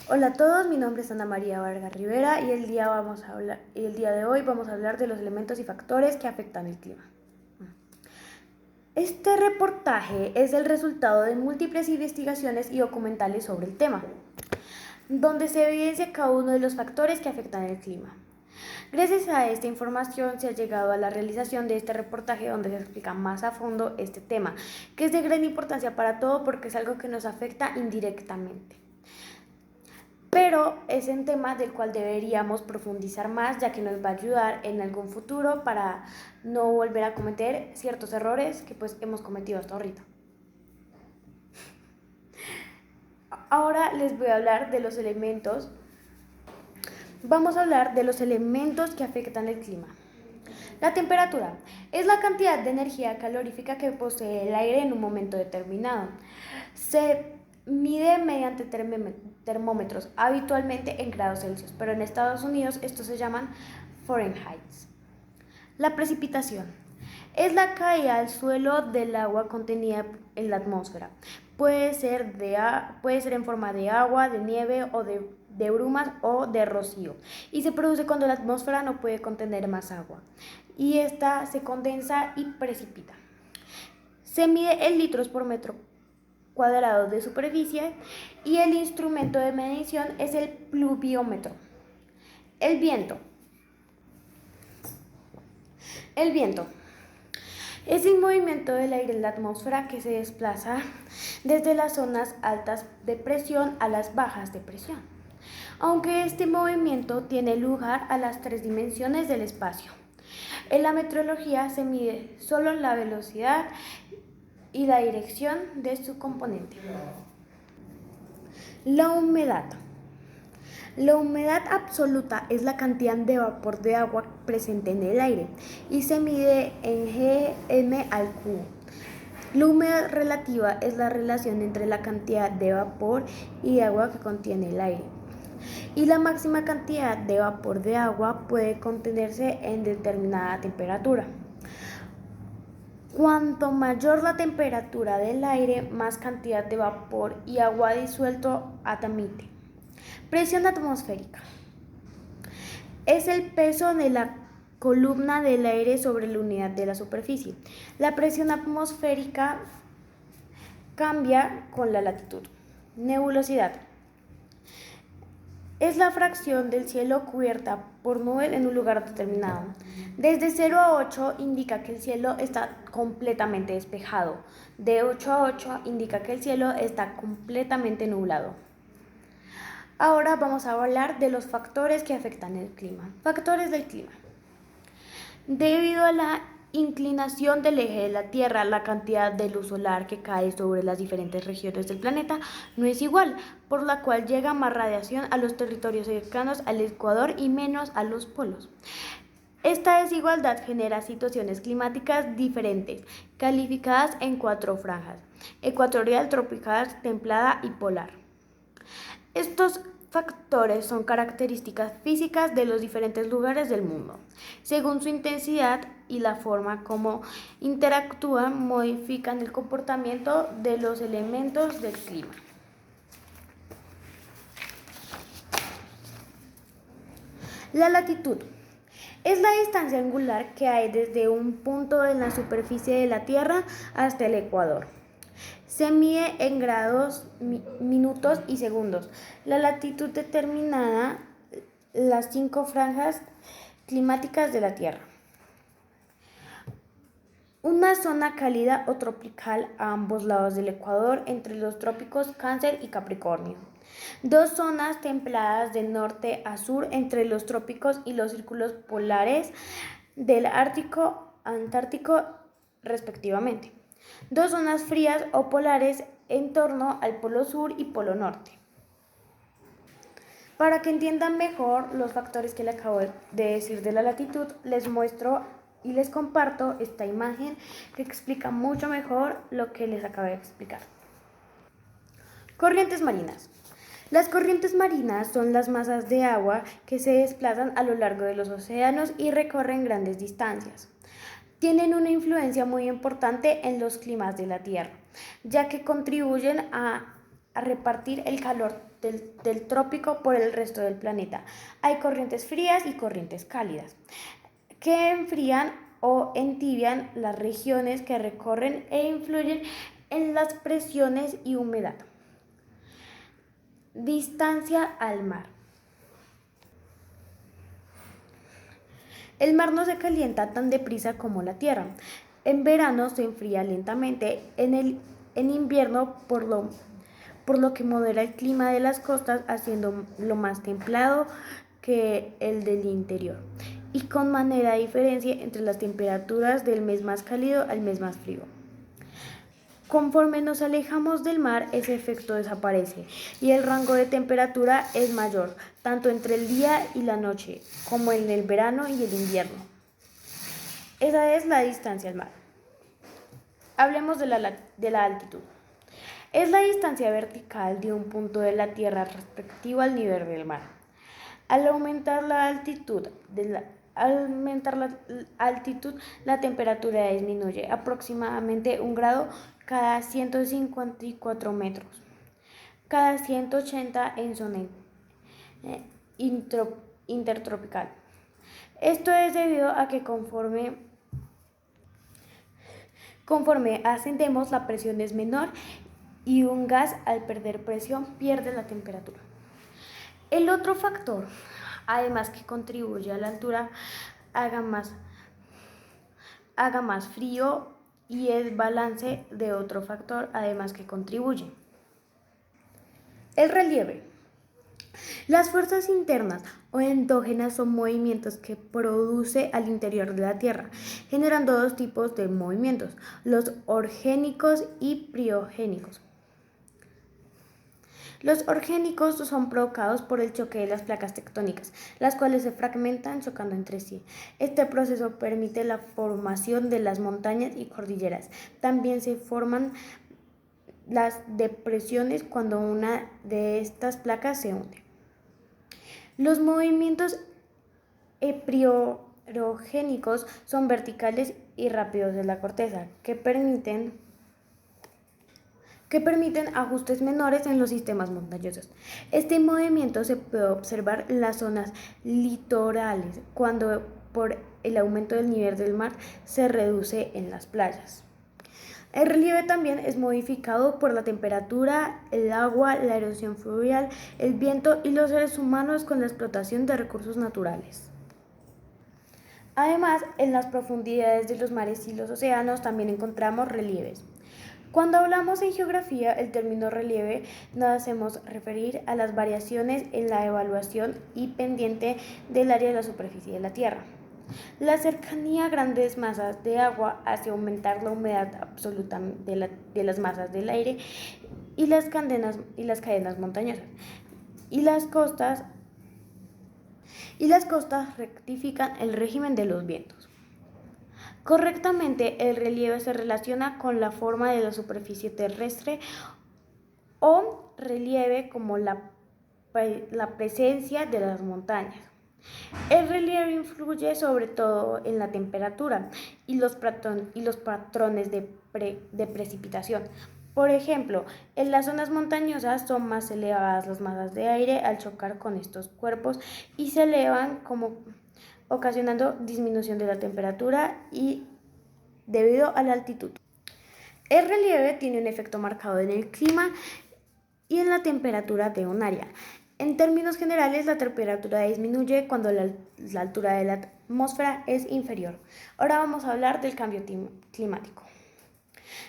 Hola a todos, mi nombre es Ana María Vargas Rivera y el día de hoy vamos a hablar de los elementos y factores que afectan el clima. Este reportaje es el resultado de múltiples investigaciones y documentales sobre el tema, donde se evidencia cada uno de los factores que afectan el clima. Gracias a esta información se ha llegado a la realización de este reportaje donde se explica más a fondo este tema, que es de gran importancia para todo porque es algo que nos afecta indirectamente. Pero es un tema del cual deberíamos profundizar más, ya que nos va a ayudar en algún futuro para no volver a cometer ciertos errores que pues hemos cometido hasta ahorita. Ahora les voy a hablar de los elementos. Vamos a hablar de los elementos que afectan el clima. La temperatura es la cantidad de energía calorífica que posee el aire en un momento determinado. Se mide mediante termómetros, habitualmente en grados Celsius, pero en Estados Unidos estos se llaman Fahrenheit. La precipitación es la caída al suelo del agua contenida en la atmósfera. Puede ser en forma de agua, de nieve o de brumas o de rocío, y se produce cuando la atmósfera no puede contener más agua y esta se condensa y precipita. Se mide en litros por metro cuadrado de superficie y el instrumento de medición es el pluviómetro. El viento. El viento es el movimiento del aire en la atmósfera que se desplaza desde las zonas altas de presión a las bajas de presión, aunque este movimiento tiene lugar a las 3 dimensiones del espacio. En la meteorología se mide solo la velocidad y la dirección de su componente. La humedad. La humedad absoluta es la cantidad de vapor de agua presente en el aire y se mide en gm al cubo. La humedad relativa es la relación entre la cantidad de vapor y de agua que contiene el aire. Y la máxima cantidad de vapor de agua puede contenerse en determinada temperatura. Cuanto mayor la temperatura del aire, más cantidad de vapor y agua disuelto admite. Presión atmosférica. Es el peso de la columna del aire sobre la unidad de la superficie. La presión atmosférica cambia con la latitud. Nebulosidad. Es la fracción del cielo cubierta por nubes en un lugar determinado. Desde 0 a 8 indica que el cielo está completamente despejado. De 8 a 8 indica que el cielo está completamente nublado. Ahora vamos a hablar de los factores que afectan el clima. Factores del clima. Debido a la inclinación del eje de la Tierra, la cantidad de luz solar que cae sobre las diferentes regiones del planeta no es igual, por la cual llega más radiación a los territorios cercanos al Ecuador y menos a los polos. Esta desigualdad genera situaciones climáticas diferentes, calificadas en 4 franjas: ecuatorial, tropical, templada y polar. Estos factores son características físicas de los diferentes lugares del mundo. Según su intensidad y la forma como interactúan, modifican el comportamiento de los elementos del clima. La latitud es la distancia angular que hay desde un punto en la superficie de la Tierra hasta el Ecuador. Se mide en grados, minutos y segundos. La latitud determina las 5 franjas climáticas de la Tierra. Una zona cálida o tropical a ambos lados del Ecuador entre los trópicos Cáncer y Capricornio. 2 zonas templadas de norte a sur entre los trópicos y los círculos polares del Ártico, Antártico respectivamente. 2 zonas frías o polares en torno al Polo Sur y Polo Norte. Para que entiendan mejor los factores que les acabo de decir de la latitud, les muestro y les comparto esta imagen que explica mucho mejor lo que les acabo de explicar. Corrientes marinas. Las corrientes marinas son las masas de agua que se desplazan a lo largo de los océanos y recorren grandes distancias. Tienen una influencia muy importante en los climas de la Tierra, ya que contribuyen a repartir el calor del trópico por el resto del planeta. Hay corrientes frías y corrientes cálidas que enfrían o entibian las regiones que recorren e influyen en las presiones y humedad. Distancia al mar. El mar no se calienta tan deprisa como la tierra. En verano se enfría lentamente, en invierno por lo que modera el clima de las costas, haciendo lo más templado que el del interior, y con manera diferencia entre las temperaturas del mes más cálido al mes más frío. Conforme nos alejamos del mar, ese efecto desaparece y el rango de temperatura es mayor, tanto entre el día y la noche, como en el verano y el invierno. Esa es la distancia al mar. Hablemos de la altitud. Es la distancia vertical de un punto de la Tierra respectivo al nivel del mar. Al aumentar la altitud, la temperatura disminuye aproximadamente 1 grado cada 154 metros, cada 180 en zona intertropical. Esto es debido a que conforme ascendemos, la presión es menor y un gas, al perder presión, pierde la temperatura. El otro factor, además que contribuye a la altura, haga más frío, y el balance de otro factor, además que contribuye. El relieve. Las fuerzas internas o endógenas son movimientos que produce al interior de la Tierra, generando dos tipos de movimientos, los orogénicos y pliogénicos. Los orogénicos son provocados por el choque de las placas tectónicas, las cuales se fragmentan chocando entre sí. Este proceso permite la formación de las montañas y cordilleras. También se forman las depresiones cuando una de estas placas se hunde. Los movimientos pliogénicos son verticales y rápidos de la corteza, que permiten ajustes menores en los sistemas montañosos. Este movimiento se puede observar en las zonas litorales, cuando por el aumento del nivel del mar se reduce en las playas. El relieve también es modificado por la temperatura, el agua, la erosión fluvial, el viento y los seres humanos con la explotación de recursos naturales. Además, en las profundidades de los mares y los océanos también encontramos relieves. Cuando hablamos en geografía, el término relieve nos hacemos referir a las variaciones en la elevación y pendiente del área de la superficie de la Tierra. La cercanía a grandes masas de agua hace aumentar la humedad absoluta de las masas del aire y las cadenas montañosas. Y las costas rectifican el régimen de los vientos. Correctamente, el relieve se relaciona con la forma de la superficie terrestre o relieve como la presencia de las montañas. El relieve influye sobre todo en la temperatura y los patrones de precipitación. Por ejemplo, en las zonas montañosas son más elevadas las masas de aire al chocar con estos cuerpos y se elevan, ocasionando disminución de la temperatura y debido a la altitud. El relieve tiene un efecto marcado en el clima y en la temperatura de un área. En términos generales, la temperatura disminuye cuando la altura de la atmósfera es inferior. Ahora vamos a hablar del cambio climático.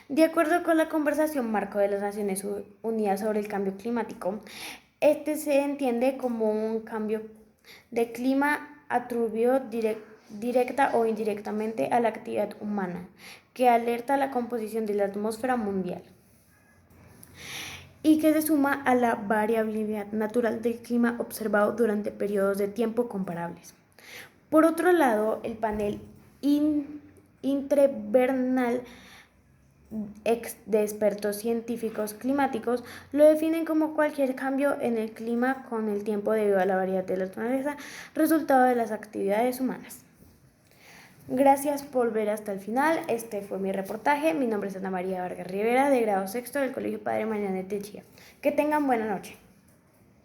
De acuerdo con la Convención Marco de las Naciones Unidas sobre el Cambio Climático, este se entiende como un cambio de clima atribuido directa o indirectamente a la actividad humana, que alerta a la composición de la atmósfera mundial y que se suma a la variabilidad natural del clima observado durante periodos de tiempo comparables. Por otro lado, el panel intervernal de expertos científicos climáticos lo definen como cualquier cambio en el clima con el tiempo debido a la variedad de la naturaleza, resultado de las actividades humanas. Gracias por ver hasta el final. Este fue mi reportaje. Mi nombre es Ana María Vargas Rivera, de grado sexto del Colegio Padre Mañanet de Chía. Que tengan buena noche.